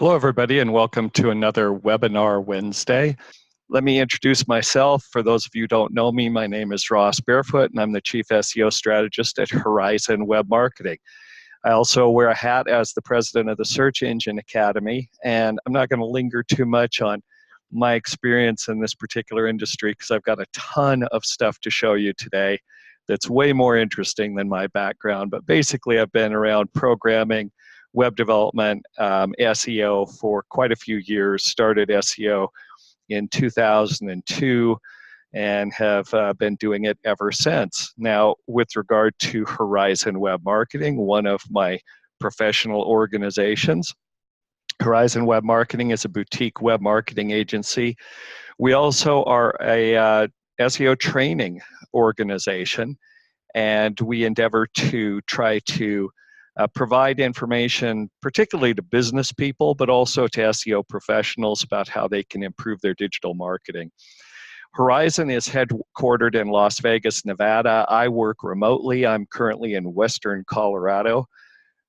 Hello, everybody, and welcome to another Webinar Wednesday. Let me introduce myself. For those of you who don't know me, my name is Ross Barefoot, and I'm the Chief SEO Strategist at Horizon Web Marketing. I also wear a hat as the President of the Search Engine Academy, and I'm not going to linger too much on my experience in this particular industry because I've got a ton of stuff to show you today that's way more interesting than my background. But basically, I've been around programming, web development, SEO for quite a few years. Started SEO in 2002 and have been doing it ever since. Now, with regard to Horizon Web Marketing, one of my professional organizations, Horizon Web Marketing is a boutique web marketing agency. We also are a SEO training organization, and we endeavor to try to provide information, particularly to business people, but also to SEO professionals about how they can improve their digital marketing. Horizon is headquartered in Las Vegas, Nevada. I work remotely. I'm currently in Western Colorado,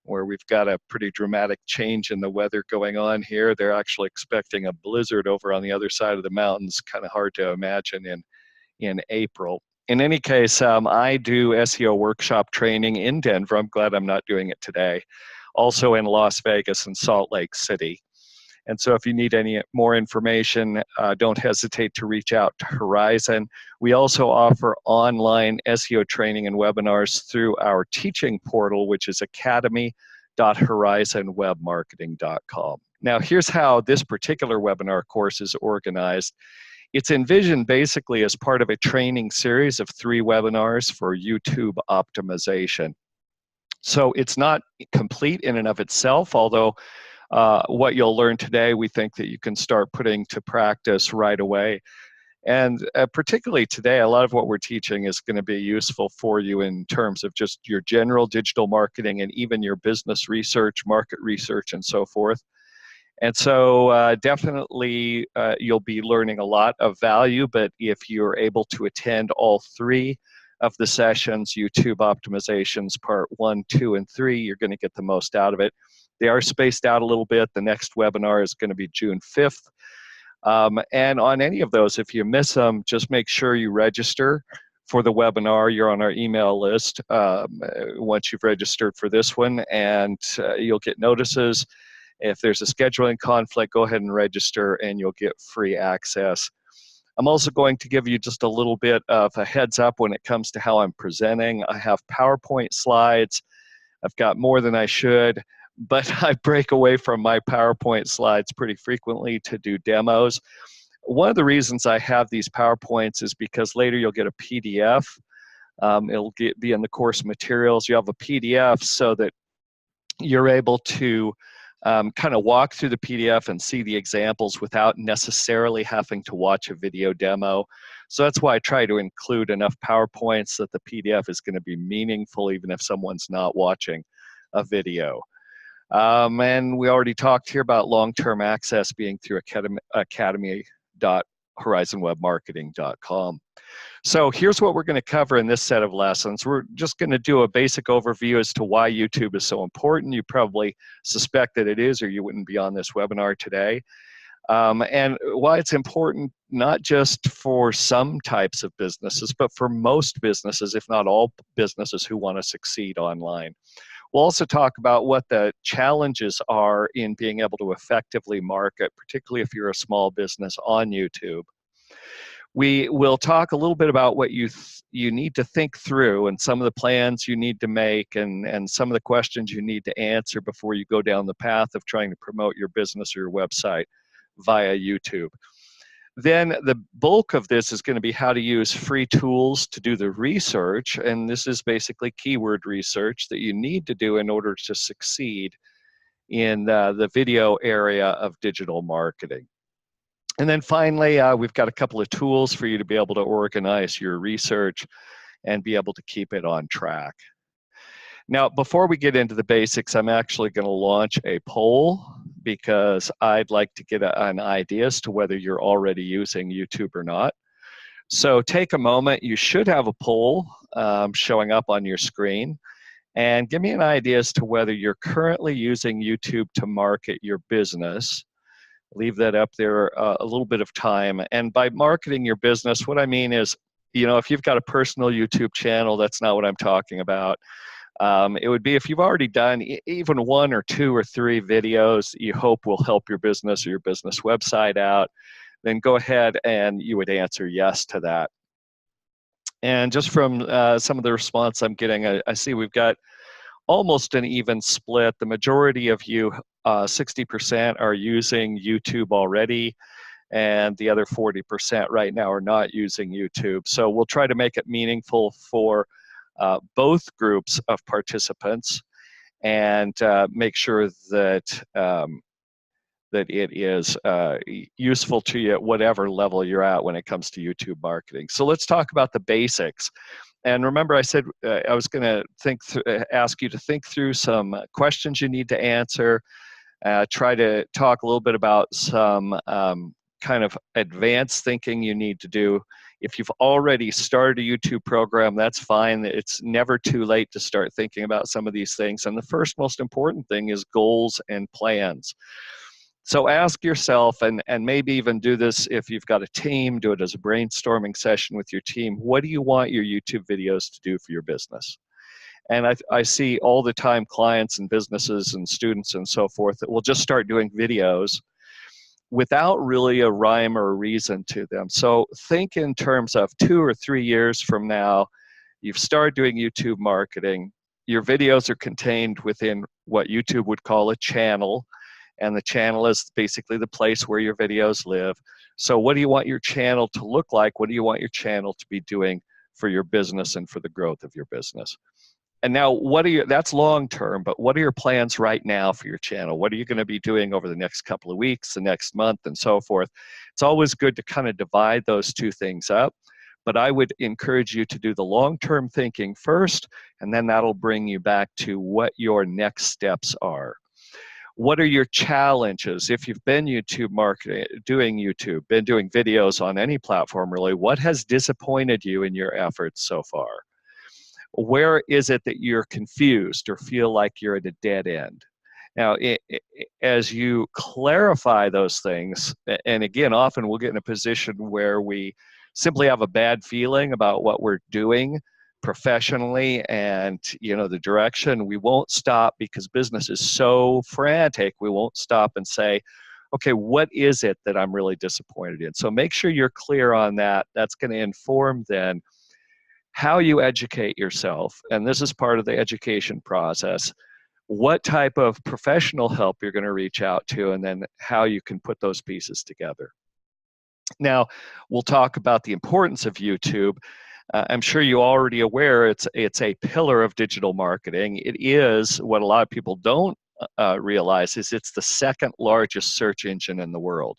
where we've got a pretty dramatic change in the weather going on here. They're actually expecting a blizzard over on the other side of the mountains. Kind of hard to imagine in April. In any case, I do SEO workshop training in Denver. I'm glad I'm not doing it today. Also in Las Vegas and Salt Lake City. And so if you need any more information, don't hesitate to reach out to Horizon. We also offer online SEO training and webinars through our teaching portal, which is academy.horizonwebmarketing.com. Now, here's how this particular webinar course is organized. It's envisioned basically as part of a training series of 3 webinars for YouTube optimization. So it's not complete in and of itself, although what you'll learn today, we think that you can start putting to practice right away. And particularly today, a lot of what we're teaching is going to be useful for you in terms of just your general digital marketing and even your business research, market research, and so forth. And so definitely you'll be learning a lot of value, but if you're able to attend all 3 of the sessions, YouTube optimizations part 1, 2, and 3, you're going to get the most out of it. They are spaced out a little bit. The next webinar is going to be June 5th. And on any of those, if you miss them, just make sure you register for the webinar. You're on our email list once you've registered for this one, and you'll get notices. If there's a scheduling conflict, go ahead and register and you'll get free access. I'm also going to give you just a little bit of a heads up when it comes to how I'm presenting. I have PowerPoint slides. I've got more than I should, but I break away from my PowerPoint slides pretty frequently to do demos. One of the reasons I have these PowerPoints is because later you'll get a PDF. It'll be in the course materials. You have a PDF so that you're able to kind of walk through the PDF and see the examples without necessarily having to watch a video demo. So that's why I try to include enough PowerPoints that the PDF is going to be meaningful even if someone's not watching a video. And we already talked here about long-term access being through academy.horizonwebmarketing.com. So here's what we're going to cover in this set of lessons. We're just going to do a basic overview as to why YouTube is so important. You probably suspect that it is, or you wouldn't be on this webinar today. And why it's important not just for some types of businesses, but for most businesses, if not all businesses who want to succeed online. We'll also talk about what the challenges are in being able to effectively market, particularly if you're a small business on YouTube. We will talk a little bit about what you need to think through and some of the plans you need to make and some of the questions you need to answer before you go down the path of trying to promote your business or your website via YouTube. Then the bulk of this is going to be how to use free tools to do the research, and this is basically keyword research that you need to do in order to succeed in the video area of digital marketing. And then finally, we've got a couple of tools for you to be able to organize your research and be able to keep it on track. Now, before we get into the basics, I'm actually going to launch a poll because I'd like to get an idea as to whether you're already using YouTube or not. So take a moment. You should have a poll showing up on your screen. and give me an idea as to whether you're currently using YouTube to market your business. Leave that up there a little bit of time. And by marketing your business, what I mean is, if you've got a personal YouTube channel, that's not what I'm talking about. It would be if you've already done even 1 or 2 or 3 videos you hope will help your business or your business website out, then go ahead and you would answer yes to that. And just from some of the response I'm getting, I see we've got almost an even split. The majority of you, 60%, are using YouTube already, and the other 40% right now are not using YouTube. So we'll try to make it meaningful for both groups of participants, and make sure that that it is useful to you at whatever level you're at when it comes to YouTube marketing. So let's talk about the basics. And remember, I said I was going to ask you to think through some questions you need to answer. Try to talk a little bit about some kind of advanced thinking you need to do. If you've already started a YouTube program, that's fine. It's never too late to start thinking about some of these things. And the first most important thing is goals and plans. So ask yourself, and maybe even do this if you've got a team, do it as a brainstorming session with your team. What do you want your YouTube videos to do for your business? And I see all the time clients and businesses and students and so forth that will just start doing videos without really a rhyme or a reason to them. So think in terms of 2 or 3 years from now, you've started doing YouTube marketing. Your videos are contained within what YouTube would call a channel. And the channel is basically the place where your videos live. So what do you want your channel to look like? What do you want your channel to be doing for your business and for the growth of your business? And now, that's long term, but what are your plans right now for your channel? What are you going to be doing over the next couple of weeks, the next month, and so forth? It's always good to kind of divide those two things up, but I would encourage you to do the long-term thinking first, and then that'll bring you back to what your next steps are. What are your challenges? If you've been YouTube marketing, doing YouTube, been doing videos on any platform really, what has disappointed you in your efforts so far? Where is it that you're confused or feel like you're at a dead end? Now, as you clarify those things, and again, often we'll get in a position where we simply have a bad feeling about what we're doing professionally and the direction, we won't stop because business is so frantic. We won't stop and say, okay, what is it that I'm really disappointed in? So make sure you're clear on that. That's going to inform then how you educate yourself, and this is part of the education process, what type of professional help you're going to reach out to, and then how you can put those pieces together. Now, we'll talk about the importance of YouTube. I'm sure you're already aware it's a pillar of digital marketing. It is what a lot of people don't realize is it's the second largest search engine in the world.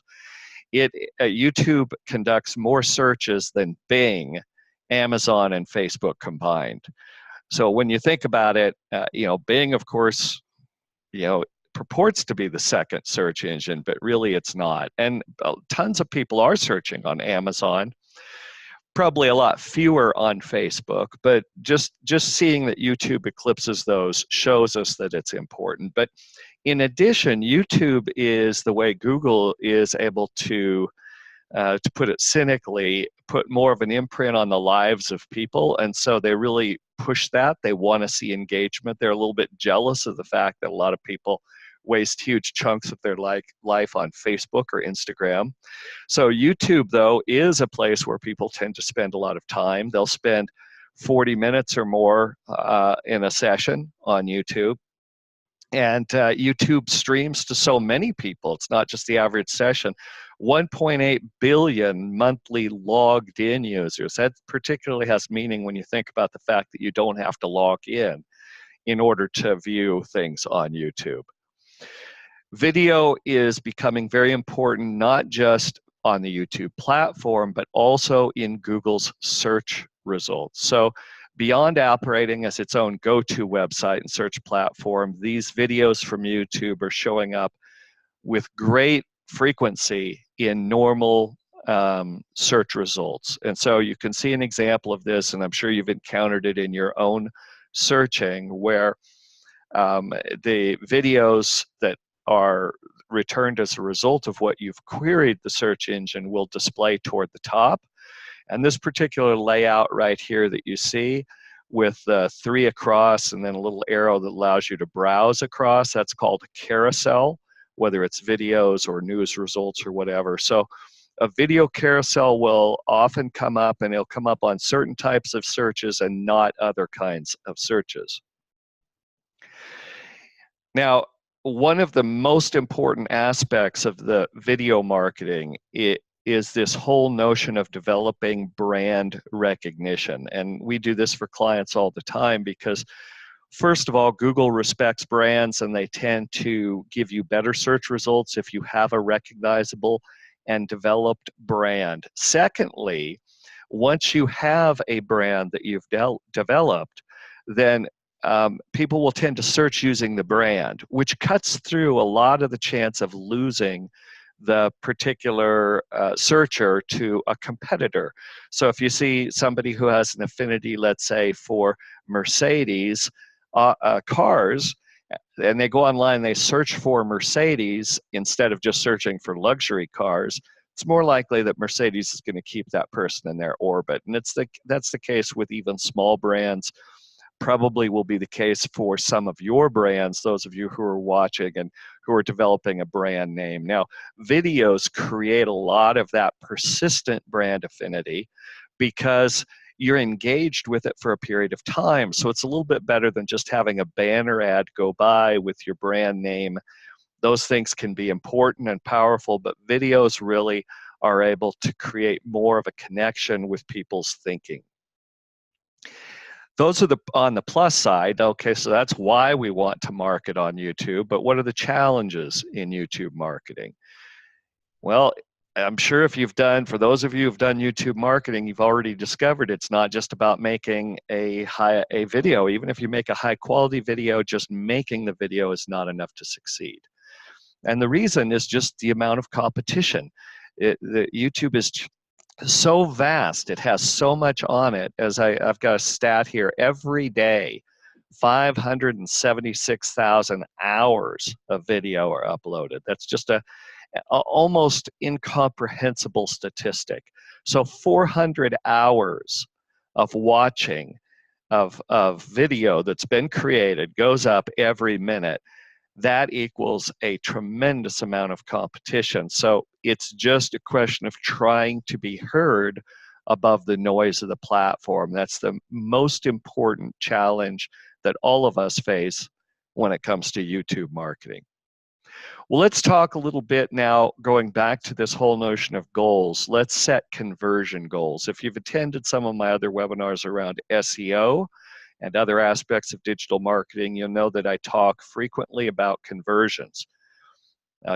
YouTube conducts more searches than Bing, Amazon, and Facebook combined. So when you think about it, Bing, of course, purports to be the second search engine, but really it's not. And tons of people are searching on Amazon. Probably a lot fewer on Facebook, but just seeing that YouTube eclipses those shows us that it's important. But in addition, YouTube is the way Google is able to put it cynically, put more of an imprint on the lives of people, and so they really push that. They want to see engagement. They're a little bit jealous of the fact that a lot of people waste huge chunks of their life on Facebook or Instagram. So YouTube, though, is a place where people tend to spend a lot of time. They'll spend 40 minutes or more in a session on YouTube. And YouTube streams to so many people. It's not just the average session. 1.8 billion monthly logged in users. That particularly has meaning when you think about the fact that you don't have to log in order to view things on YouTube. Video is becoming very important, not just on the YouTube platform, but also in Google's search results. So beyond operating as its own go-to website and search platform, these videos from YouTube are showing up with great frequency in normal search results. And so you can see an example of this, and I'm sure you've encountered it in your own searching, where the videos that are returned as a result of what you've queried the search engine will display toward the top. And this particular layout right here that you see with 3 across and then a little arrow that allows you to browse across, that's called a carousel, whether it's videos or news results or whatever. So a video carousel will often come up, and it'll come up on certain types of searches and not other kinds of searches. Now, one of the most important aspects of the video marketing is this whole notion of developing brand recognition. And we do this for clients all the time because, first of all, Google respects brands, and they tend to give you better search results if you have a recognizable and developed brand. Secondly, once you have a brand that you've developed, then people will tend to search using the brand, which cuts through a lot of the chance of losing the particular searcher to a competitor. So if you see somebody who has an affinity, let's say, for Mercedes cars, and they go online and they search for Mercedes instead of just searching for luxury cars, it's more likely that Mercedes is going to keep that person in their orbit. And that's the case with even small brands. Probably will be the case for some of your brands, those of you who are watching and who are developing a brand name. Now, videos create a lot of that persistent brand affinity because you're engaged with it for a period of time. So it's a little bit better than just having a banner ad go by with your brand name. Those things can be important and powerful, but videos really are able to create more of a connection with people's thinking. Those are on the plus side. Okay, so that's why we want to market on YouTube. But what are the challenges in YouTube marketing? Well, I'm sure for those of you who've done YouTube marketing, you've already discovered it's not just about making a video. Even if you make a high quality video, just making the video is not enough to succeed. And the reason is just the amount of competition. YouTube is so vast, it has so much on it. As I've got a stat here, every day 576,000 hours of video are uploaded. That's just a almost incomprehensible statistic. So 400 hours of watching of video that's been created goes up every minute. That equals a tremendous amount of competition. So it's just a question of trying to be heard above the noise of the platform. That's the most important challenge that all of us face when it comes to YouTube marketing. Well, let's talk a little bit now, going back to this whole notion of goals. Let's set conversion goals. If you've attended some of my other webinars around SEO, and other aspects of digital marketing, you'll know that I talk frequently about conversions.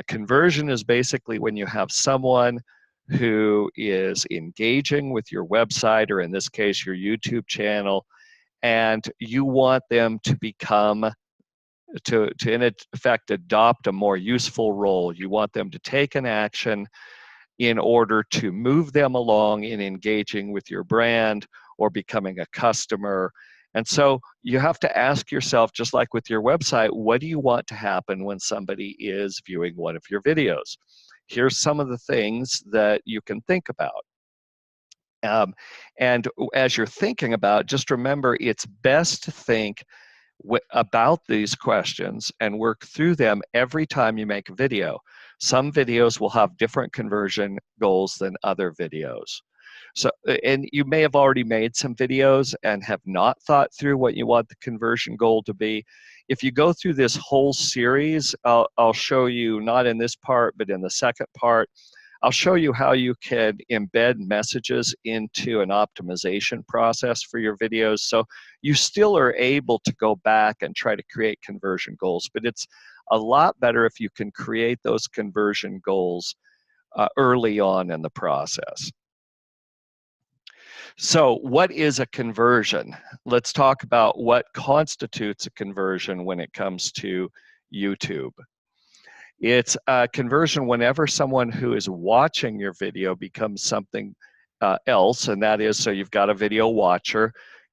Conversion is basically when you have someone who is engaging with your website, or in this case, your YouTube channel, and you want them to become, to in effect, adopt a more useful role. You want them to take an action in order to move them along in engaging with your brand or becoming a customer. And so you have to ask yourself, just like with your website, what do you want to happen when somebody is viewing one of your videos? Here's some of the things that you can think about. And as you're thinking about, just remember, it's best to think about these questions and work through them every time you make a video. Some videos will have different conversion goals than other videos. So, and you may have already made some videos and have not thought through what you want the conversion goal to be. If you go through this whole series, I'll show you, not in this part, but in the second part, I'll show you how you can embed messages into an optimization process for your videos. So you still are able to go back and try to create conversion goals, but it's a lot better if you can create those conversion goals early on in the process. So what is a conversion? Let's talk about what constitutes a conversion when it comes to YouTube. It's a conversion whenever someone who is watching your video becomes something else, and that is, so you've got a video watcher,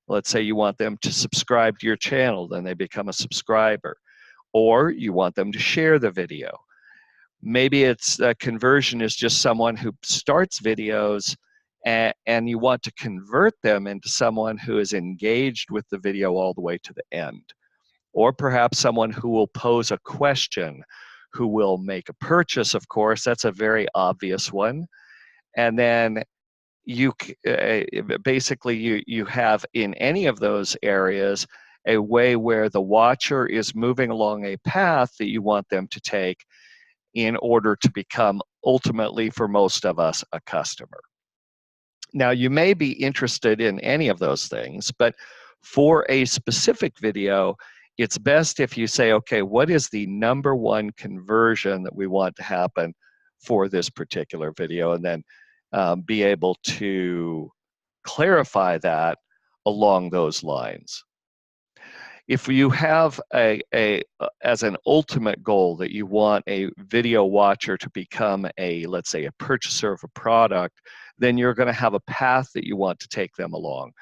Let's say you want them to subscribe to your channel, then they become a subscriber. Or you want them to share the video. Maybe it's a conversion is just someone who starts videos and you want to convert them into someone who is engaged with the video all the way to the end. Or perhaps someone who will pose a question, who will make a purchase, of course. That's a very obvious one. And then basically you have in any of those areas a way where the watcher is moving along a path that you want them to take in order to become, ultimately, for most of us, a customer. Now, you may be interested in any of those things, but for a specific video, it's best if you say, okay, what is the number one conversion that we want to happen for this particular video? And then be able to clarify that along those lines. If you have as an ultimate goal that you want a video watcher to become let's say, a purchaser of a product, then you're going to have a path that you want to take them along.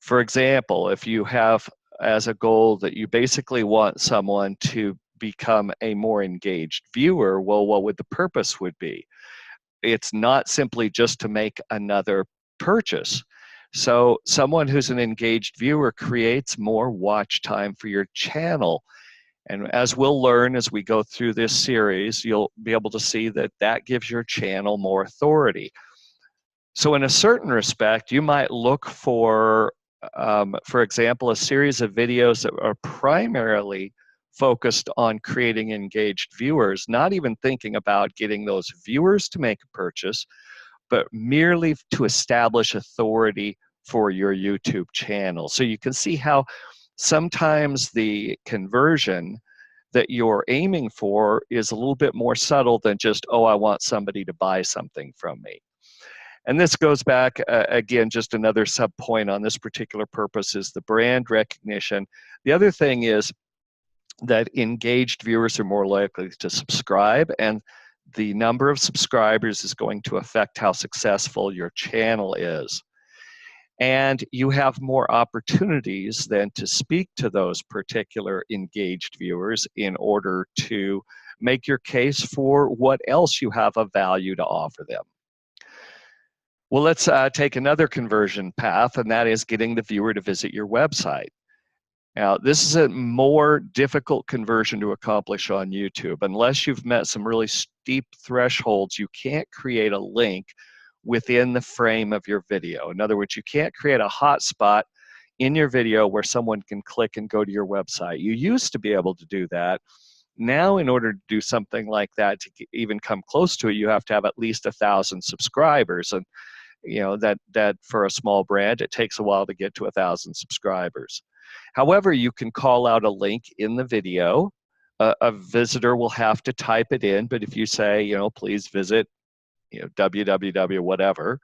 For example, if you have as a goal that you basically want someone to become a more engaged viewer, well, what would the purpose would be? It's not simply just to make another purchase. So someone who's an engaged viewer creates more watch time for your channel. And as we'll learn as we go through this series, you'll be able to see that that gives your channel more authority. So in a certain respect, you might look for example, a series of videos that are primarily focused on creating engaged viewers, not even thinking about getting those viewers to make a purchase, but merely to establish authority for your YouTube channel. So you can see how sometimes the conversion that you're aiming for is a little bit more subtle than just, oh, I want somebody to buy something from me. And this goes back, again, just another sub point on this particular purpose is the brand recognition. The other thing is that engaged viewers are more likely to subscribe, and the number of subscribers is going to affect how successful your channel is. And you have more opportunities then to speak to those particular engaged viewers in order to make your case for what else you have of value to offer them. Well, let's take another conversion path, and that is getting the viewer to visit your website. Now, this is a more difficult conversion to accomplish on YouTube. Unless you've met some really steep thresholds, you can't create a link within the frame of your video. In other words, you can't create a hotspot in your video where someone can click and go to your website. You used to be able to do that. Now, in order to do something like that, to even come close to it, you have to have at least 1,000 subscribers. And you know that for a small brand, it takes a while to get to 1,000 subscribers. However, you can call out a link in the video. A visitor will have to type it in, but if you say, please visit, www whatever,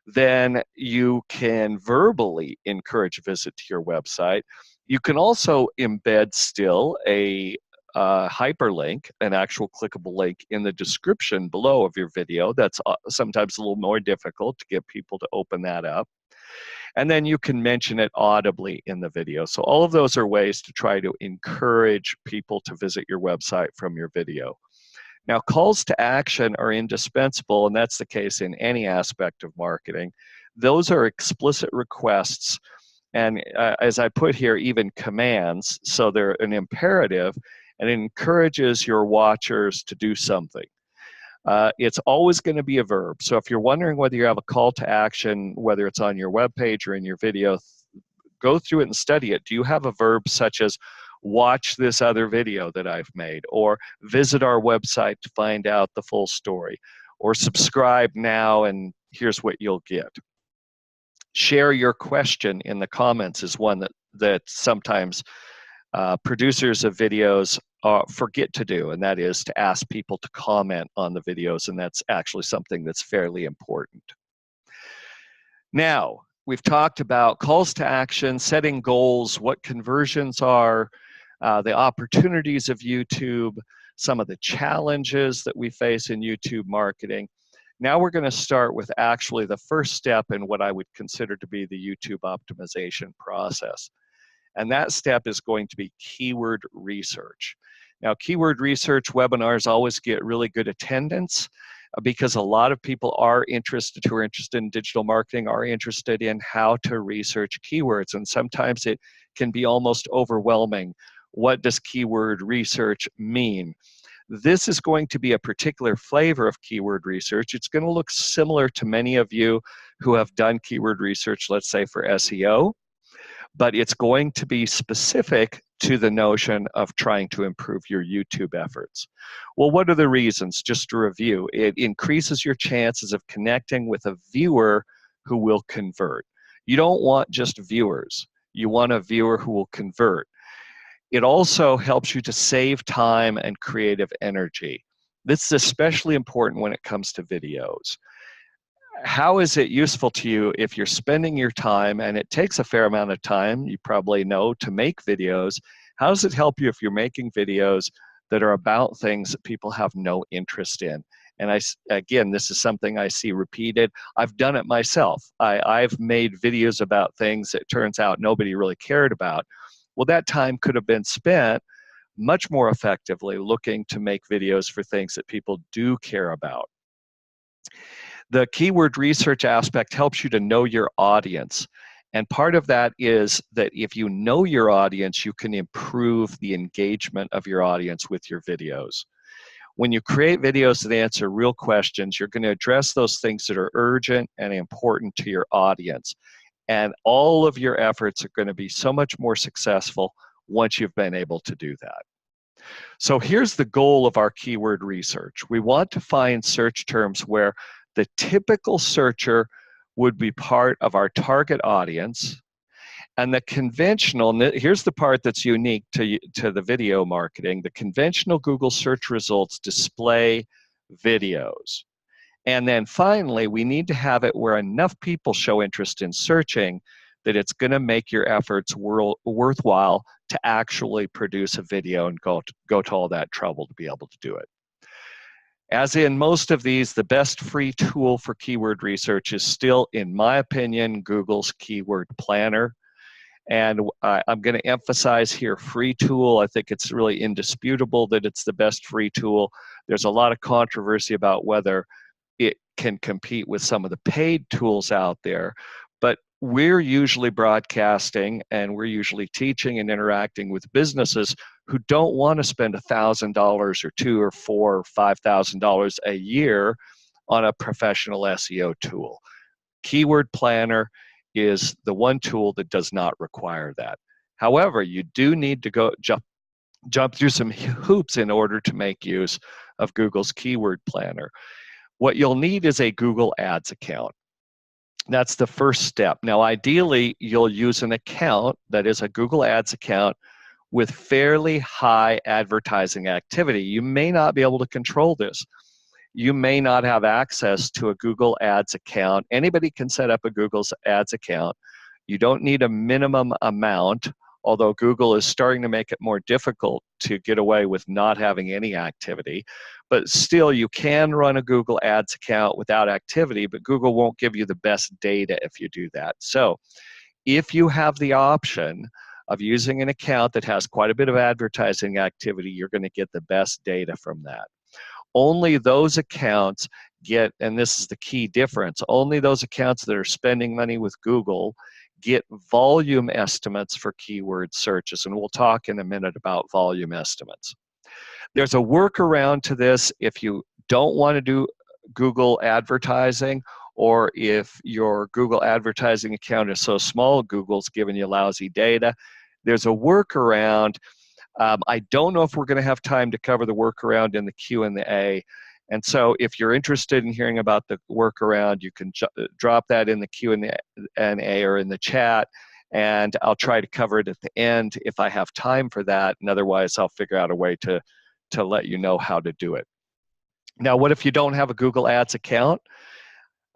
then you can verbally encourage a visit to your website. You can also embed still a hyperlink, an actual clickable link in the description below of your video. That's sometimes a little more difficult to get people to open that up. And then you can mention it audibly in the video. So all of those are ways to try to encourage people to visit your website from your video. Now, calls to action are indispensable, and that's the case in any aspect of marketing. Those are explicit requests, and as I put here, even commands, so they're an imperative, and it encourages your watchers to do something. It's always going to be a verb. So if you're wondering whether you have a call to action, whether it's on your web page or in your video, go through it and study it. Do you have a verb such as watch this other video that I've made, or visit our website to find out the full story, or subscribe now and here's what you'll get? Share your question in the comments is one that sometimes producers of videos forget to do, and that is to ask people to comment on the videos, and that's actually something that's fairly important. Now, we've talked about calls to action, setting goals, what conversions are, the opportunities of YouTube, some of the challenges that we face in YouTube marketing. Now we're going to start with actually the first step in what I would consider to be the YouTube optimization process. And that step is going to be keyword research. Now, keyword research webinars always get really good attendance because a lot of people who are interested in digital marketing are interested in how to research keywords. And sometimes it can be almost overwhelming. What does keyword research mean? This is going to be a particular flavor of keyword research. It's going to look similar to many of you who have done keyword research, let's say for SEO, but it's going to be specific to the notion of trying to improve your YouTube efforts. Well, what are the reasons? Just to review, it increases your chances of connecting with a viewer who will convert. You don't want just viewers. You want a viewer who will convert. It also helps you to save time and creative energy. This is especially important when it comes to videos. How is it useful to you if you're spending your time, and it takes a fair amount of time, you probably know, to make videos? How does it help you if you're making videos that are about things that people have no interest in? And again, this is something I see repeated. I've done it myself. I've made videos about things that turns out nobody really cared about. Well, that time could have been spent much more effectively looking to make videos for things that people do care about. The keyword research aspect helps you to know your audience. And part of that is that if you know your audience, you can improve the engagement of your audience with your videos. When you create videos that answer real questions, you're going to address those things that are urgent and important to your audience. And all of your efforts are going to be so much more successful once you've been able to do that. So here's the goal of our keyword research. We want to find search terms where the typical searcher would be part of our target audience, and the conventional, and here's the part that's unique to the video marketing, the conventional Google search results display videos. And then finally, we need to have it where enough people show interest in searching that it's going to make your efforts worthwhile to actually produce a video and go to all that trouble to be able to do it. As in most of these, the best free tool for keyword research is still, in my opinion, Google's Keyword Planner. And I'm going to emphasize here free tool. I think it's really indisputable that it's the best free tool. There's a lot of controversy about whether it can compete with some of the paid tools out there. But we're usually broadcasting and we're usually teaching and interacting with businesses who don't want to spend $1,000 or $2,000 or $4,000 or $5,000 a year on a professional SEO tool. Keyword Planner is the one tool that does not require that. However, you do need to go jump through some hoops in order to make use of Google's Keyword Planner. What you'll need is a Google Ads account. That's the first step. Now, ideally, you'll use an account that is a Google Ads account with fairly high advertising activity. You may not be able to control this. You may not have access to a Google Ads account. Anybody can set up a Google Ads account. You don't need a minimum amount, although Google is starting to make it more difficult to get away with not having any activity. But still, you can run a Google Ads account without activity, but Google won't give you the best data if you do that. So if you have the option of using an account that has quite a bit of advertising activity, you're going to get the best data from that. Only those accounts get, and this is the key difference, only those accounts that are spending money with Google get volume estimates for keyword searches. And we'll talk in a minute about volume estimates. There's a workaround to this if you don't want to do Google advertising, or if your Google advertising account is so small, Google's giving you lousy data. There's a workaround. I don't know if we're going to have time to cover the workaround in the Q&A. And so if you're interested in hearing about the workaround, you can drop that in the Q&A or in the chat, and I'll try to cover it at the end if I have time for that. And otherwise, I'll figure out a way to let you know how to do it. Now, what if you don't have a Google Ads account?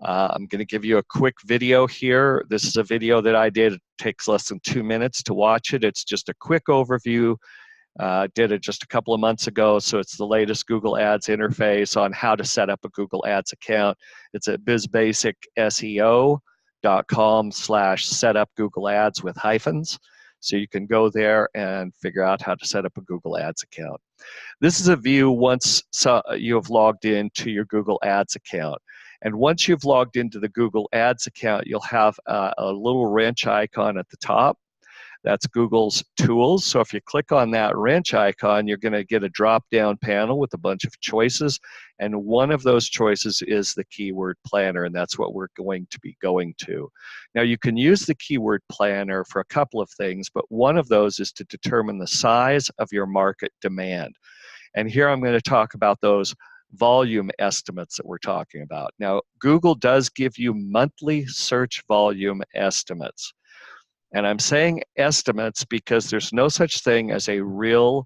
I'm going to give you a quick video here. This is a video that I did. It takes less than 2 minutes to watch it. It's just a quick overview Did it just a couple of months ago, so it's the latest Google Ads interface on how to set up a Google Ads account. It's at bizbasicseo.com/setup Google Ads with hyphens. So you can go there and figure out how to set up a Google Ads account. This is a view once you have logged into your Google Ads account. And once you've logged into the Google Ads account, you'll have a little wrench icon at the top. That's Google's tools. So if you click on that wrench icon, you're going to get a drop-down panel with a bunch of choices. And one of those choices is the keyword planner, and that's what we're going to be going to. Now, you can use the keyword planner for a couple of things, but one of those is to determine the size of your market demand. And here I'm going to talk about those volume estimates that we're talking about. Now, Google does give you monthly search volume estimates. And I'm saying estimates because there's no such thing as a real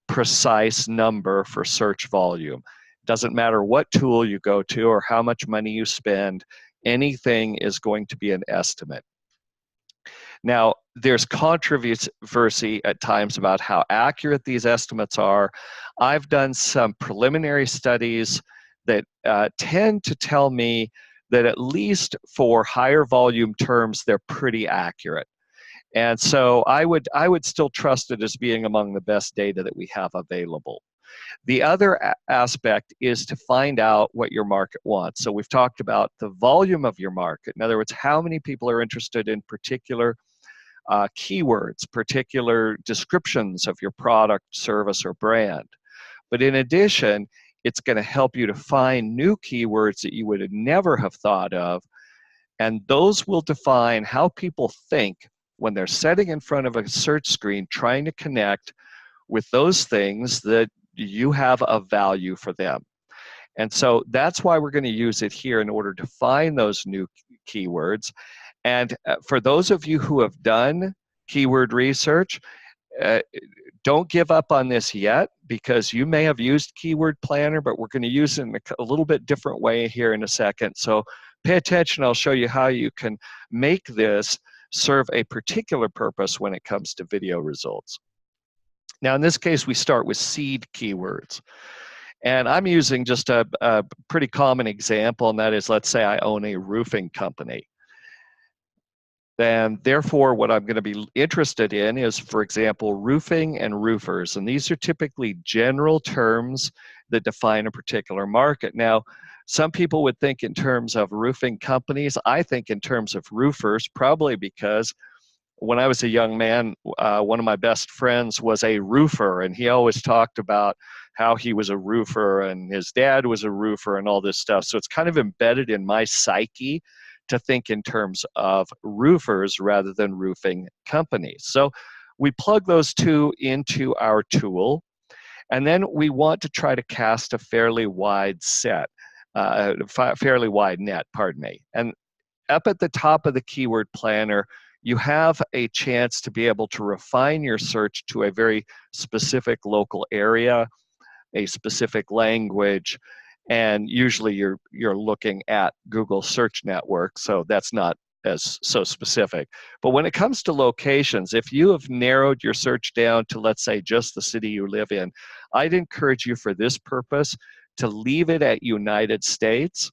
precise number for search volume. It doesn't matter what tool you go to or how much money you spend, anything is going to be an estimate. Now, there's controversy at times about how accurate these estimates are. I've done some preliminary studies that tend to tell me that at least for higher volume terms, they're pretty accurate. And so I would still trust it as being among the best data that we have available. The other aspect is to find out what your market wants. So we've talked about the volume of your market. In other words, how many people are interested in particular keywords, particular descriptions of your product, service, or brand. But in addition, it's going to help you to find new keywords that you would have never have thought of. And those will define how people think when they're sitting in front of a search screen trying to connect with those things that you have of value for them. And so that's why we're going to use it here in order to find those new keywords. And for those of you who have done keyword research, don't give up on this yet, because you may have used Keyword Planner, but we're going to use it in a little bit different way here in a second. So pay attention. I'll show you how you can make this serve a particular purpose when it comes to video results. Now, in this case, we start with seed keywords. And I'm using just a pretty common example, and that is, let's say I own a roofing company. Then, therefore, what I'm going to be interested in is, for example, roofing and roofers. And these are typically general terms that define a particular market. Now, some people would think in terms of roofing companies. I think in terms of roofers, probably because when I was a young man, one of my best friends was a roofer, and he always talked about how he was a roofer and his dad was a roofer and all this stuff. So it's kind of embedded in my psyche to think in terms of roofers rather than roofing companies. So we plug those two into our tool, and then we want to try to cast a fairly wide fairly wide net, pardon me. And up at the top of the keyword planner, you have a chance to be able to refine your search to a very specific local area, a specific language, and usually you're looking at Google Search Network, so that's not as so specific. But when it comes to locations, if you have narrowed your search down to, let's say, just the city you live in, I'd encourage you for this purpose to leave it at United States.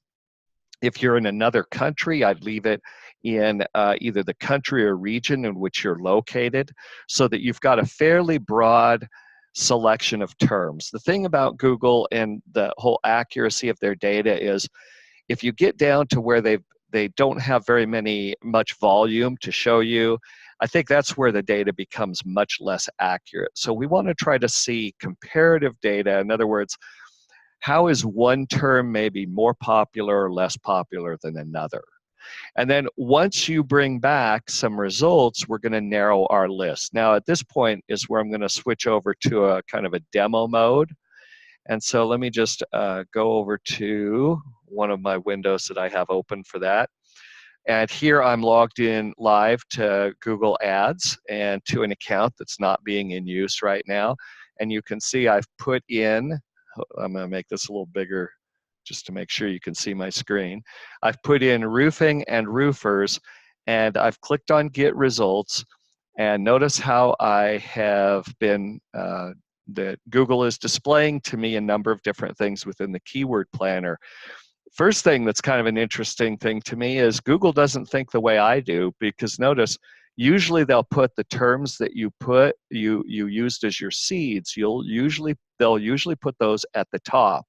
If you're in another country, I'd leave it in either the country or region in which you're located, so that you've got a fairly broad selection of terms. The thing about Google and the whole accuracy of their data is, if you get down to where they don't have very much volume to show you, I think that's where the data becomes much less accurate. So we want to try to see comparative data. In other words, how is one term maybe more popular or less popular than another? And then once you bring back some results, we're going to narrow our list. Now, at this point is where I'm going to switch over to a kind of a demo mode. And so let me just go over to one of my windows that I have open for that. And here I'm logged in live to Google Ads and to an account that's not being in use right now. And you can see I've put in, I'm going to make this a little bigger just to make sure you can see my screen. I've put in roofing and roofers, and I've clicked on Get Results, And notice how I have been, that Google is displaying to me a number of different things within the keyword planner. First thing that's kind of an interesting thing to me is Google doesn't think the way I do, because notice, usually they'll put the terms that you used as your seeds, they'll usually put those at the top.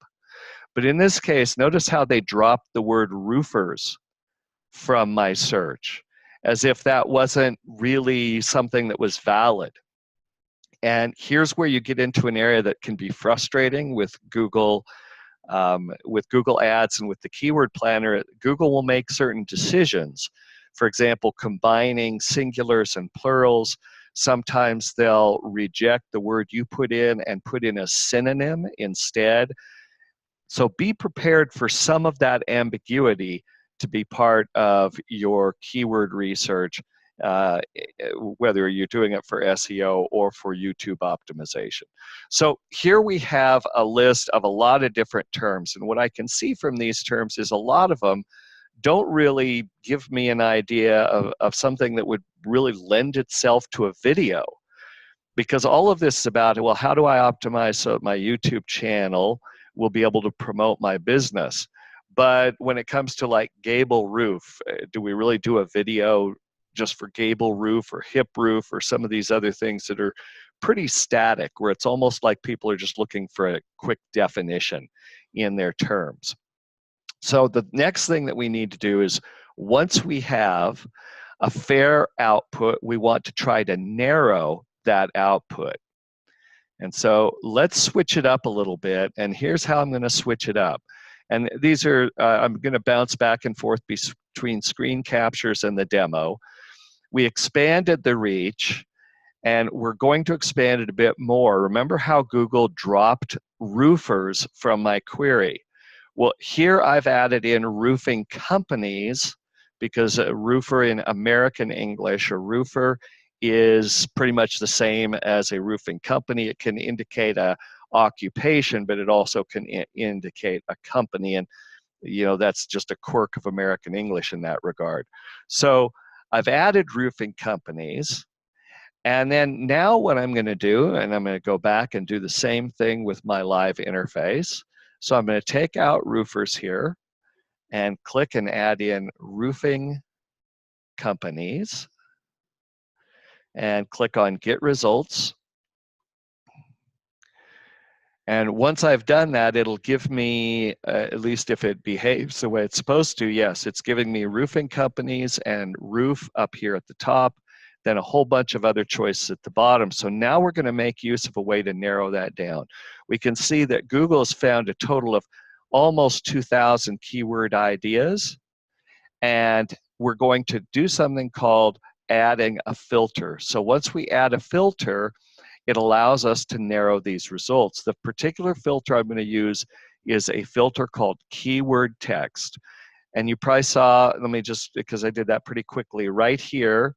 But in this case, notice how they dropped the word roofers from my search, as if that wasn't really something that was valid. And here's where you get into an area that can be frustrating with Google Ads and with the keyword planner. Google will make certain decisions. For example, combining singulars and plurals. Sometimes they'll reject the word you put in and put in a synonym instead. So be prepared for some of that ambiguity to be part of your keyword research, whether you're doing it for SEO or for YouTube optimization. So here we have a list of a lot of different terms, and what I can see from these terms is a lot of them don't really give me an idea of something that would really lend itself to a video, because all of this is about, well, how do I optimize so that my YouTube channel will be able to promote my business? But when it comes to like gable roof, do we really do a video just for gable roof or hip roof or some of these other things that are pretty static, where it's almost like people are just looking for a quick definition in their terms? So the next thing that we need to do is, once we have a fair output, we want to try to narrow that output. And so let's switch it up a little bit, and here's how I'm going to switch it up. And these are, I'm going to bounce back and forth between screen captures and the demo. We expanded the reach, and we're going to expand it a bit more. Remember how Google dropped roofers from my query? Well, here I've added in roofing companies, because a roofer in American English, a roofer is pretty much the same as a roofing company. It can indicate a occupation, but it also can indicate a company, and that's just a quirk of American English in that regard. So I've added roofing companies, and then now what I'm going to do, and I'm going to go back and do the same thing with my live interface. So I'm going to take out roofers here and click and add in roofing companies, and click on Get Results. And once I've done that, it'll give me, at least if it behaves the way it's supposed to, yes, it's giving me roofing companies and roof up here at the top, then a whole bunch of other choices at the bottom. So now we're going to make use of a way to narrow that down. We can see that Google has found a total of almost 2,000 keyword ideas, and we're going to do something called adding a filter. So once we add a filter, it allows us to narrow these results. The particular filter I'm going to use is a filter called keyword text. And you probably saw, let me just, because I did that pretty quickly, right here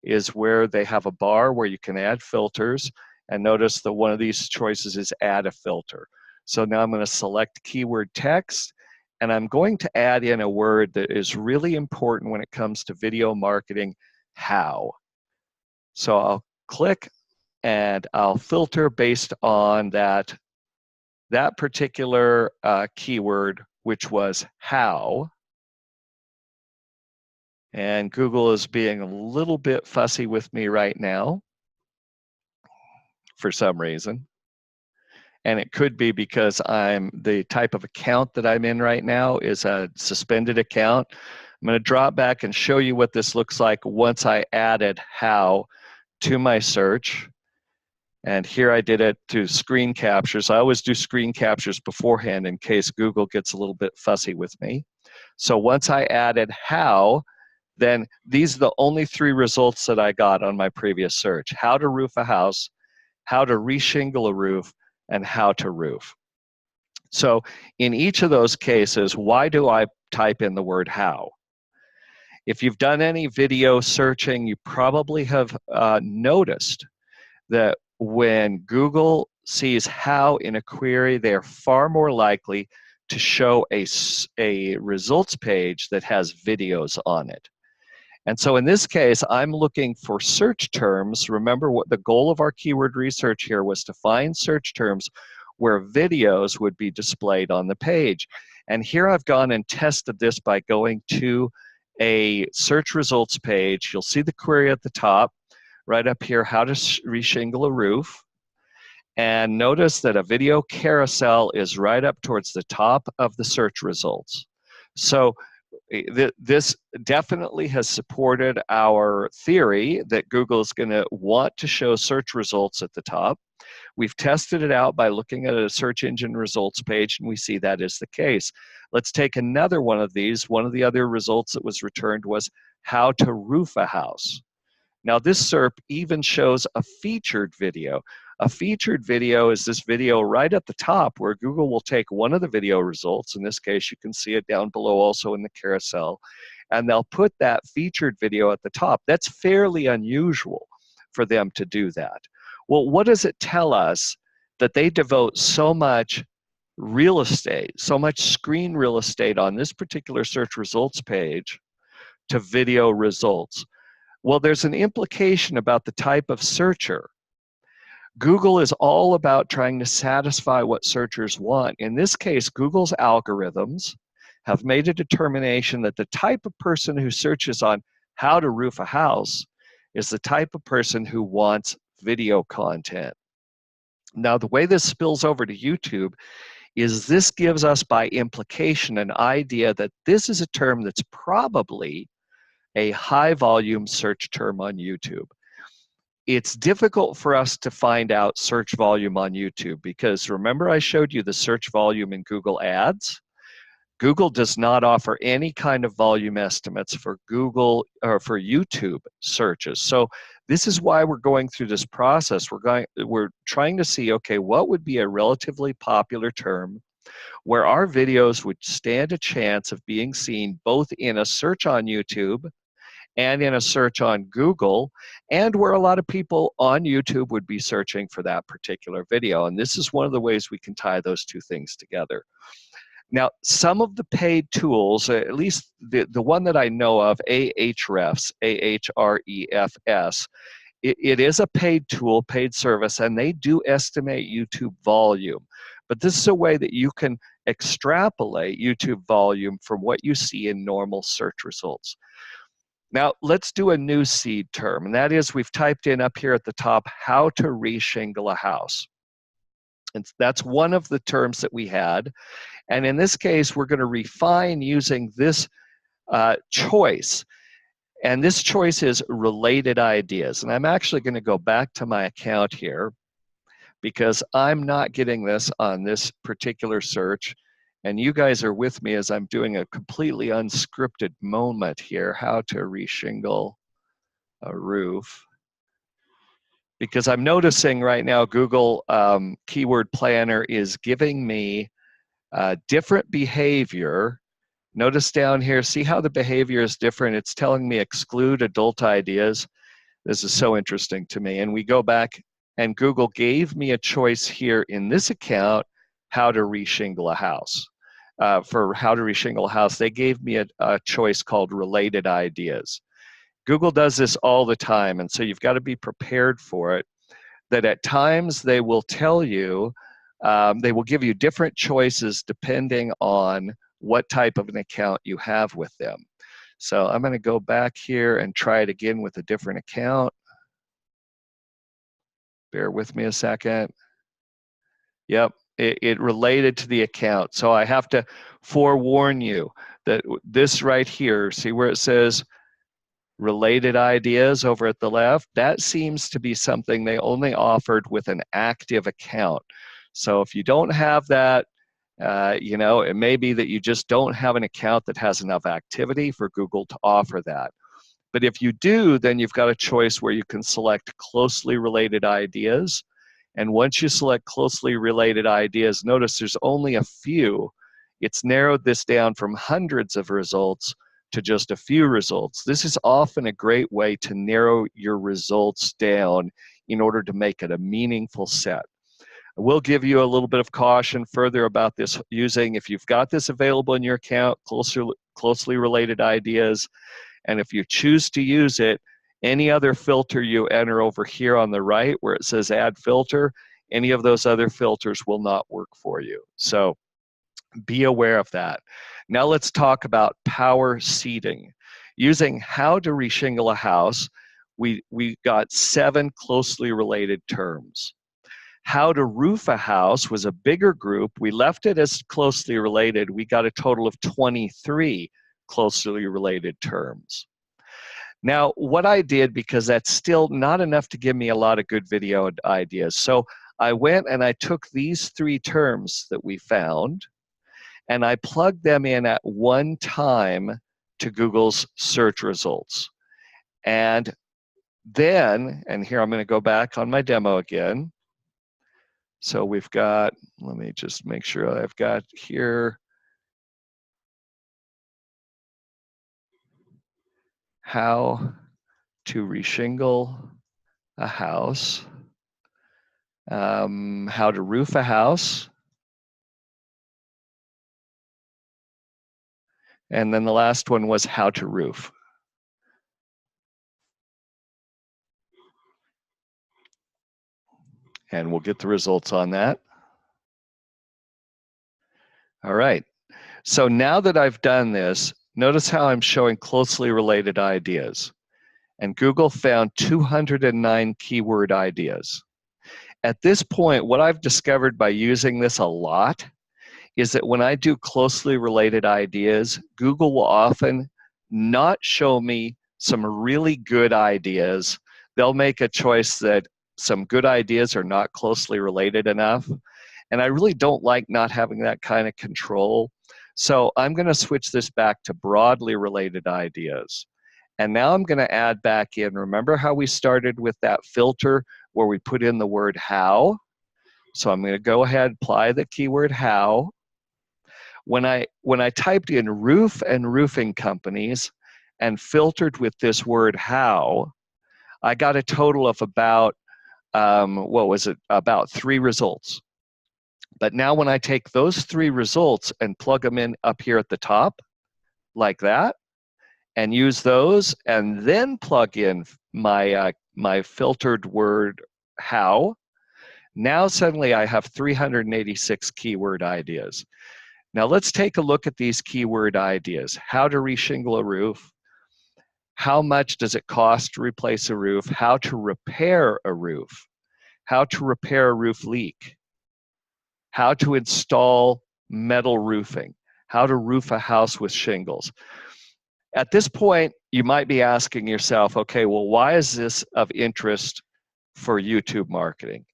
is where they have a bar where you can add filters. And notice that one of these choices is add a filter. So now I'm going to select keyword text, and I'm going to add in a word that is really important when it comes to video marketing: how. So I'll click and I'll filter based on that particular keyword, which was how. And Google is being a little bit fussy with me right now for some reason. And it could be because the type of account that I'm in right now is a suspended account. I'm going to drop back and show you what this looks like once I added how to my search. And here I did it to screen captures. I always do screen captures beforehand in case Google gets a little bit fussy with me. So once I added how, then these are the only 3 results that I got on my previous search: how to roof a house, how to reshingle a roof, and how to roof. So in each of those cases, why do I type in the word how? If you've done any video searching, you probably have noticed that when Google sees how in a query, they are far more likely to show a results page that has videos on it. And so in this case, I'm looking for search terms. Remember what the goal of our keyword research here was, to find search terms where videos would be displayed on the page. And here I've gone and tested this by going to a search results page. You'll see the query at the top, right up here, how to reshingle a roof. And notice that a video carousel is right up towards the top of the search results. So this definitely has supported our theory that Google is going to want to show search results at the top. We've tested it out by looking at a search engine results page, and we see that is the case. Let's take another one of these. One of the other results that was returned was how to roof a house. Now this SERP even shows a featured video. A featured video is this video right at the top where Google will take one of the video results. In this case, you can see it down below also in the carousel, and they'll put that featured video at the top. That's fairly unusual for them to do that. Well, what does it tell us that they devote so much real estate, so much screen real estate on this particular search results page to video results? Well, there's an implication about the type of searcher. Google is all about trying to satisfy what searchers want. In this case, Google's algorithms have made a determination that the type of person who searches on how to roof a house is the type of person who wants video content. Now, the way this spills over to YouTube is this gives us by implication an idea that this is a term that's probably a high volume search term on YouTube. It's difficult for us to find out search volume on YouTube because remember I showed you the search volume in Google Ads? Google does not offer any kind of volume estimates for Google or for YouTube searches. So this is why we're going through this process. We're trying to see, okay, what would be a relatively popular term where our videos would stand a chance of being seen both in a search on YouTube and in a search on Google, and where a lot of people on YouTube would be searching for that particular video. And this is one of the ways we can tie those two things together. Now, some of the paid tools, at least the one that I know of, Ahrefs, Ahrefs, it is a paid tool, paid service, and they do estimate YouTube volume. But this is a way that you can extrapolate YouTube volume from what you see in normal search results. Now, let's do a new seed term, and that is we've typed in up here at the top, how to reshingle a house. And that's one of the terms that we had. And in this case, we're going to refine using this choice. And this choice is related ideas. And I'm actually going to go back to my account here because I'm not getting this on this particular search. And you guys are with me as I'm doing a completely unscripted moment here, how to reshingle a roof. Because I'm noticing right now Google Keyword Planner is giving me different behavior. Notice down here, see how the behavior is different? It's telling me exclude adult ideas. This is so interesting to me. And we go back and Google gave me a choice here in this account, how to reshingle a house. For how to reshingle a house, they gave me a choice called related ideas. Google does this all the time, and so you've got to be prepared for it, that at times they will tell you, they will give you different choices depending on what type of an account you have with them. So I'm going to go back here and try it again with a different account. Bear with me a second. Yep, it related to the account. So I have to forewarn you that this right here, see where it says related ideas over at the left, that seems to be something they only offered with an active account. So if you don't have that, you know, it may be that you just don't have an account that has enough activity for Google to offer that. But if you do, then you've got a choice where you can select closely related ideas. And once you select closely related ideas, notice there's only a few. It's narrowed this down from hundreds of results to just a few results. This is often a great way to narrow your results down in order to make it a meaningful set. I will give you a little bit of caution further about this using, if you've got this available in your account, closely related ideas, And if you choose to use it, any other filter you enter over here on the right where it says add filter, any of those other filters will not work for you. So be aware of that. Now let's talk about power seeding. Using how to reshingle a house, we got 7 closely related terms. How to roof a house was a bigger group. We left it as closely related. We got a total of 23 closely related terms. Now, what I did, because that's still not enough to give me a lot of good video ideas, so I went and I took these 3 terms that we found, and I plugged them in at one time to Google's search results. And then, and here I'm going to go back on my demo again. So we've got, let me just make sure I've got here, how to reshingle a house, how to roof a house, and then the last one was how to roof. And we'll get the results on that. All right. So now that I've done this, notice how I'm showing closely related ideas. And Google found 209 keyword ideas. At this point, what I've discovered by using this a lot is that when I do closely related ideas, Google will often not show me some really good ideas. They'll make a choice that some good ideas are not closely related enough. And I really don't like not having that kind of control. So I'm going to switch this back to broadly related ideas. And now I'm going to add back in, remember how we started with that filter where we put in the word how? So I'm going to go ahead, apply the keyword how. When I typed in roof and roofing companies and filtered with this word how, I got a total of about, what was it, about 3 results. But now when I take those 3 results and plug them in up here at the top, like that, and use those, and then plug in my, my filtered word how, now suddenly I have 386 keyword ideas. Now let's take a look at these keyword ideas. How to reshingle a roof, how much does it cost to replace a roof, how to repair a roof, how to repair a roof leak, how to install metal roofing, how to roof a house with shingles. At this point, you might be asking yourself, okay, well, why is this of interest for YouTube marketing?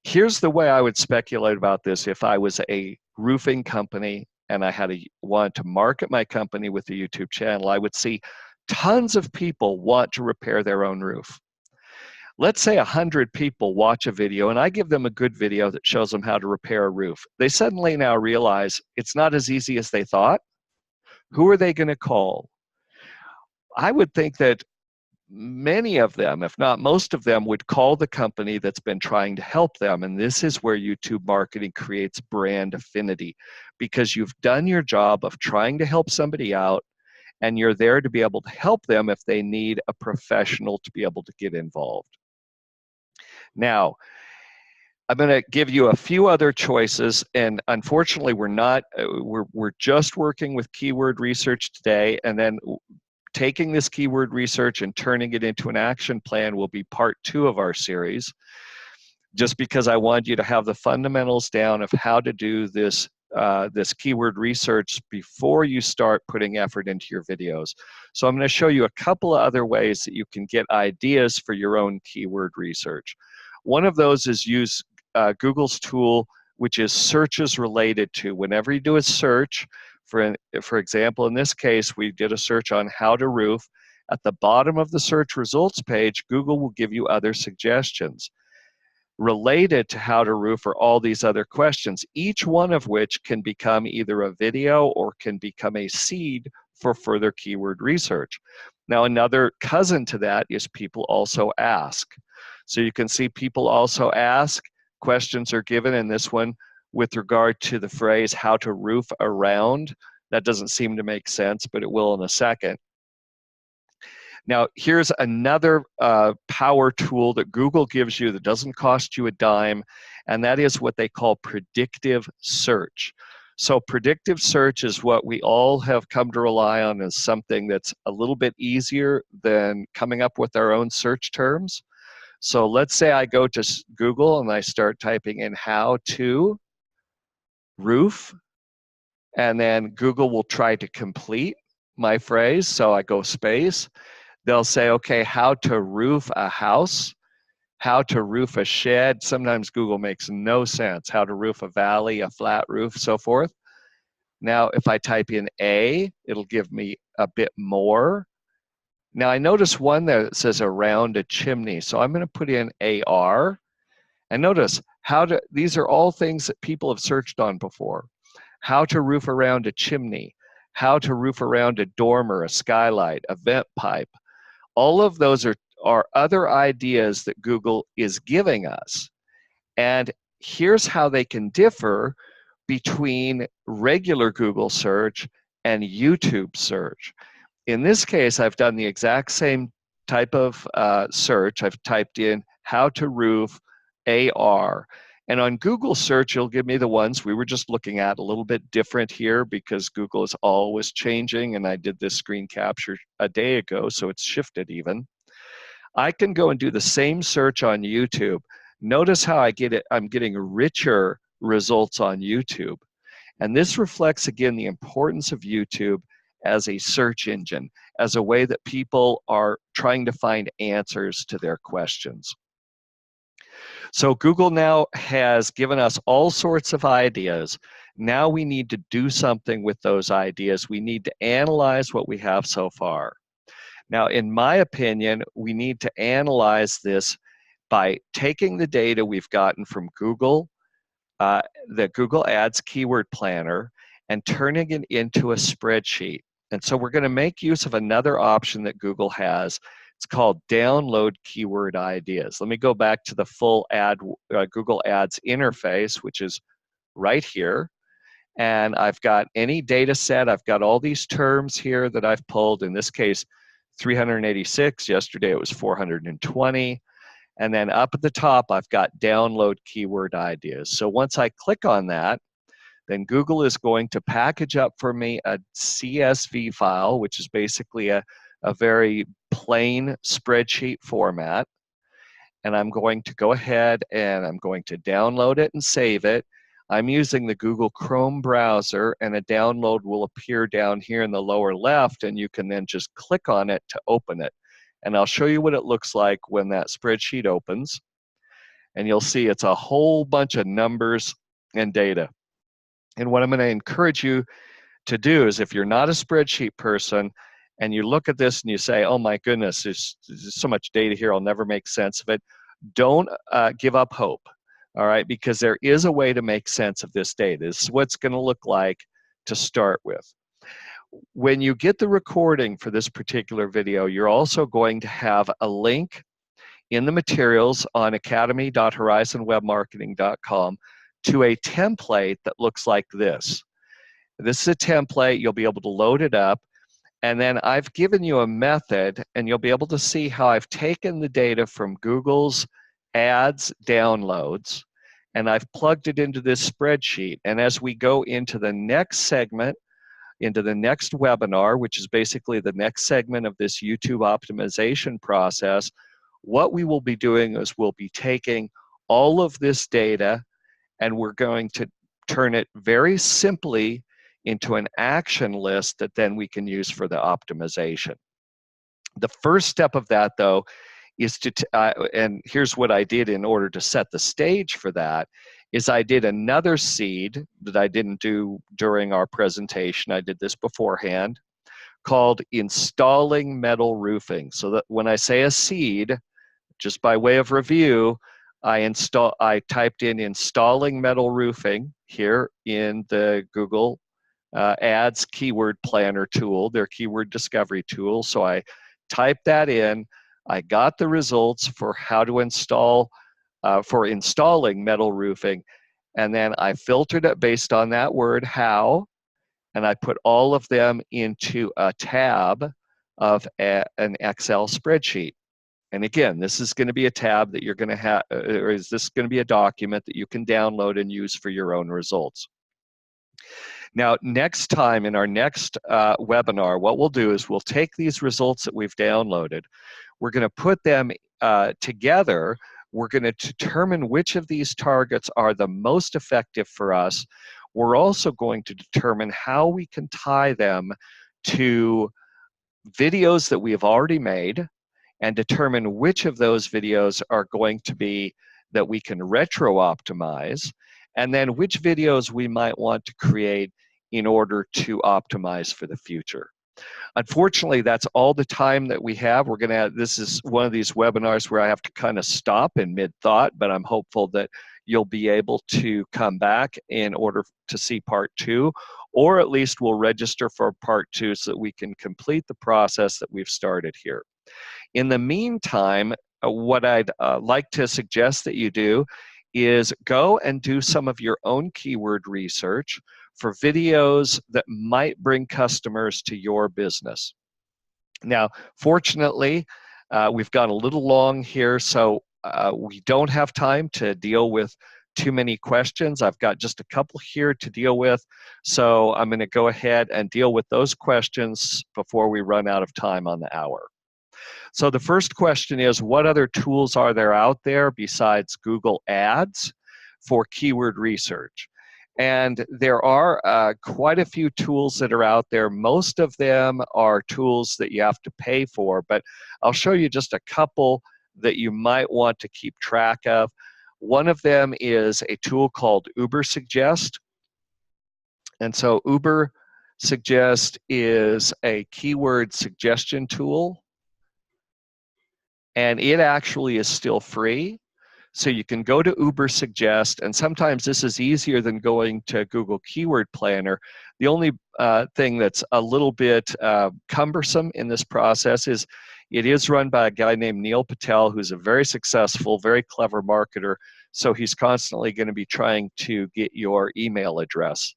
Here's the way I would speculate about this if I was a roofing company and I wanted to market my company with a YouTube channel. I would see tons of people want to repair their own roof. Let's say 100 people watch a video and I give them a good video that shows them how to repair a roof. They suddenly now realize it's not as easy as they thought. Who are they going to call? I would think that many of them, if not most of them, would call the company that's been trying to help them. And this is where YouTube marketing creates brand affinity, because you've done your job of trying to help somebody out, and you're there to be able to help them if they need a professional to be able to get involved. Now, I'm going to give you a few other choices, and unfortunately we're just working with keyword research today, and then taking this keyword research and turning it into an action plan will be part 2 of our series, just because I want you to have the fundamentals down of how to do this, this keyword research before you start putting effort into your videos. So I'm going to show you a couple of other ways that you can get ideas for your own keyword research. One of those is use Google's tool, which is searches related to. Whenever you do a search, for example, in this case, we did a search on how to roof. At the bottom of the search results page, Google will give you other suggestions. Related to how to roof are all these other questions, each one of which can become either a video or can become a seed for further keyword research. Now, another cousin to that is people also ask. So you can see people also ask, questions are given in this one with regard to the phrase how to roof around. That doesn't seem to make sense, but it will in a second. Now, here's another power tool that Google gives you that doesn't cost you a dime, and that is what they call predictive search. So predictive search is what we all have come to rely on as something that's a little bit easier than coming up with our own search terms. So let's say I go to Google and I start typing in how to roof, and then Google will try to complete my phrase. So I go space. They'll say, okay, how to roof a house, how to roof a shed. Sometimes Google makes no sense. How to roof a valley, a flat roof, so forth. Now, if I type in A, it'll give me a bit more. Now, I notice one that says around a chimney. So I'm going to put in AR. And notice, these are all things that people have searched on before. How to roof around a chimney, how to roof around a dormer, a skylight, a vent pipe. All of those are other ideas that Google is giving us. And here's how they can differ between regular Google search and YouTube search. In this case, I've done the exact same type of search. I've typed in how to roof AR. And on Google search, it'll give me the ones we were just looking at, a little bit different here because Google is always changing, and I did this screen capture a day ago, so it's shifted even. I can go and do the same search on YouTube. Notice how I'm getting richer results on YouTube. And this reflects, again, the importance of YouTube as a search engine, as a way that people are trying to find answers to their questions. So Google now has given us all sorts of ideas. Now we need to do something with those ideas. We need to analyze what we have so far. Now, in my opinion, we need to analyze this by taking the data we've gotten from Google, the Google Ads Keyword Planner, and turning it into a spreadsheet. And so we're going to make use of another option that Google has. It's called Download Keyword Ideas. Let me go back to the full Google Ads interface, which is right here. And I've got any data set. I've got all these terms here that I've pulled. In this case, 386. Yesterday it was 420. And then up at the top, I've got Download Keyword Ideas. So once I click on that, then Google is going to package up for me a CSV file, which is basically a very plain spreadsheet format. And I'm going to go ahead and I'm going to download it and save it. I'm using the Google Chrome browser, and a download will appear down here in the lower left, and you can then just click on it to open it. And I'll show you what it looks like when that spreadsheet opens. And you'll see it's a whole bunch of numbers and data. And what I'm going to encourage you to do is, if you're not a spreadsheet person and you look at this and you say, oh my goodness, there's so much data here, I'll never make sense of it, don't give up hope, all right? Because there is a way to make sense of this data. This is what it's going to look like to start with. When you get the recording for this particular video, you're also going to have a link in the materials on academy.horizonwebmarketing.com to a template that looks like this. This is a template. You'll be able to load it up. And then I've given you a method, and you'll be able to see how I've taken the data from Google's ads downloads, and I've plugged it into this spreadsheet. And as we go into the next segment, into the next webinar, which is basically the next segment of this YouTube optimization process, what we will be doing is we'll be taking all of this data and we're going to turn it very simply into an action list that then we can use for the optimization. The first step of that, though, is to, and here's what I did in order to set the stage for that, is I did another seed that I didn't do during our presentation. I did this beforehand, called installing metal roofing. So that when I say a seed, just by way of review, I typed in installing metal roofing here in the Google Ads Keyword Planner tool, their keyword discovery tool. So I typed that in. I got the results for how to install, for installing metal roofing, and then I filtered it based on that word, how, and I put all of them into a tab of an Excel spreadsheet. And again, this is going to be a tab that you're going to have, or is this going to be a document that you can download and use for your own results. Now, next time in our next webinar, what we'll do is we'll take these results that we've downloaded, we're going to put them together. We're going to determine which of these targets are the most effective for us. We're also going to determine how we can tie them to videos that we have already made and determine which of those videos are going to be that we can retro optimize, and then which videos we might want to create in order to optimize for the future. Unfortunately, that's all the time that we have. We're going to have, this is one of these webinars where I have to kind of stop in mid-thought, but I'm hopeful that you'll be able to come back in order to see part 2, or at least we'll register for part 2 so that we can complete the process that we've started here. In the meantime, what I'd like to suggest that you do is go and do some of your own keyword research for videos that might bring customers to your business. Now, fortunately, we've gone a little long here, so we don't have time to deal with too many questions. I've got just a couple here to deal with, so I'm going to go ahead and deal with those questions before we run out of time on the hour. So the first question is, what other tools are there out there besides Google Ads for keyword research? And there are quite a few tools that are out there. Most of them are tools that you have to pay for, but I'll show you just a couple that you might want to keep track of. One of them is a tool called Ubersuggest. And so Ubersuggest is a keyword suggestion tool, and it actually is still free. So you can go to Ubersuggest, and sometimes this is easier than going to Google Keyword Planner. The only thing that's a little bit cumbersome in this process is it is run by a guy named Neil Patel, who's a very successful, very clever marketer. So he's constantly going to be trying to get your email address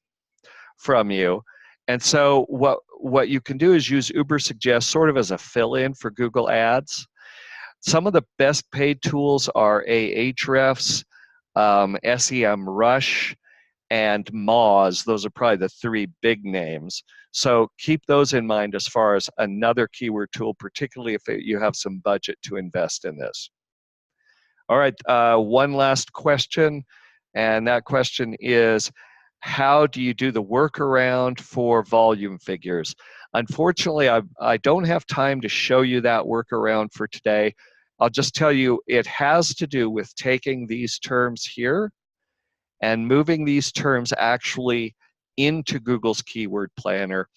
from you. And so what you can do is use Ubersuggest sort of as a fill-in for Google Ads. Some of the best paid tools are Ahrefs, SEMrush, and Moz. Those are probably the 3 big names. So keep those in mind as far as another keyword tool, particularly if you have some budget to invest in this. All right, one last question, and that question is, how do you do the workaround for volume figures? Unfortunately, I don't have time to show you that workaround for today. I'll just tell you it has to do with taking these terms here and moving these terms actually into Google's Keyword Planner.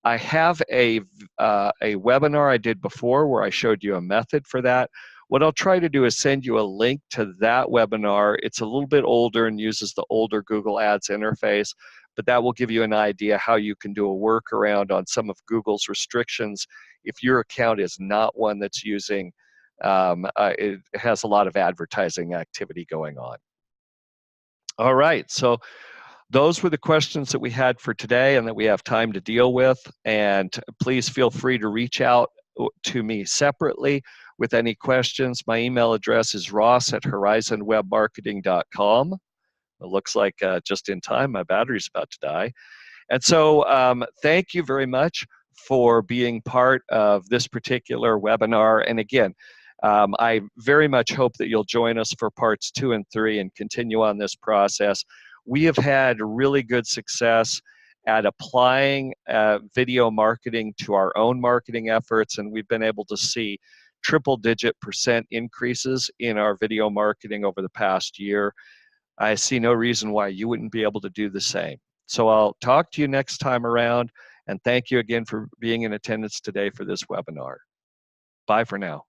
I have a webinar I did before where I showed you a method for that. What I'll try to do is send you a link to that webinar. It's a little bit older and uses the older Google Ads interface, but that will give you an idea how you can do a workaround on some of Google's restrictions if your account is not one that's using, it has a lot of advertising activity going on. All right, so those were the questions that we had for today and that we have time to deal with. And please feel free to reach out to me separately with any questions. My email address is ross@horizonwebmarketing.com. It looks like just in time, my battery's about to die. And so thank you very much for being part of this particular webinar. And again, I very much hope that you'll join us for parts 2 and 3 and continue on this process. We have had really good success at applying video marketing to our own marketing efforts, and we've been able to see triple-digit % increases in our video marketing over the past year. I see no reason why you wouldn't be able to do the same. So I'll talk to you next time around, and thank you again for being in attendance today for this webinar. Bye for now.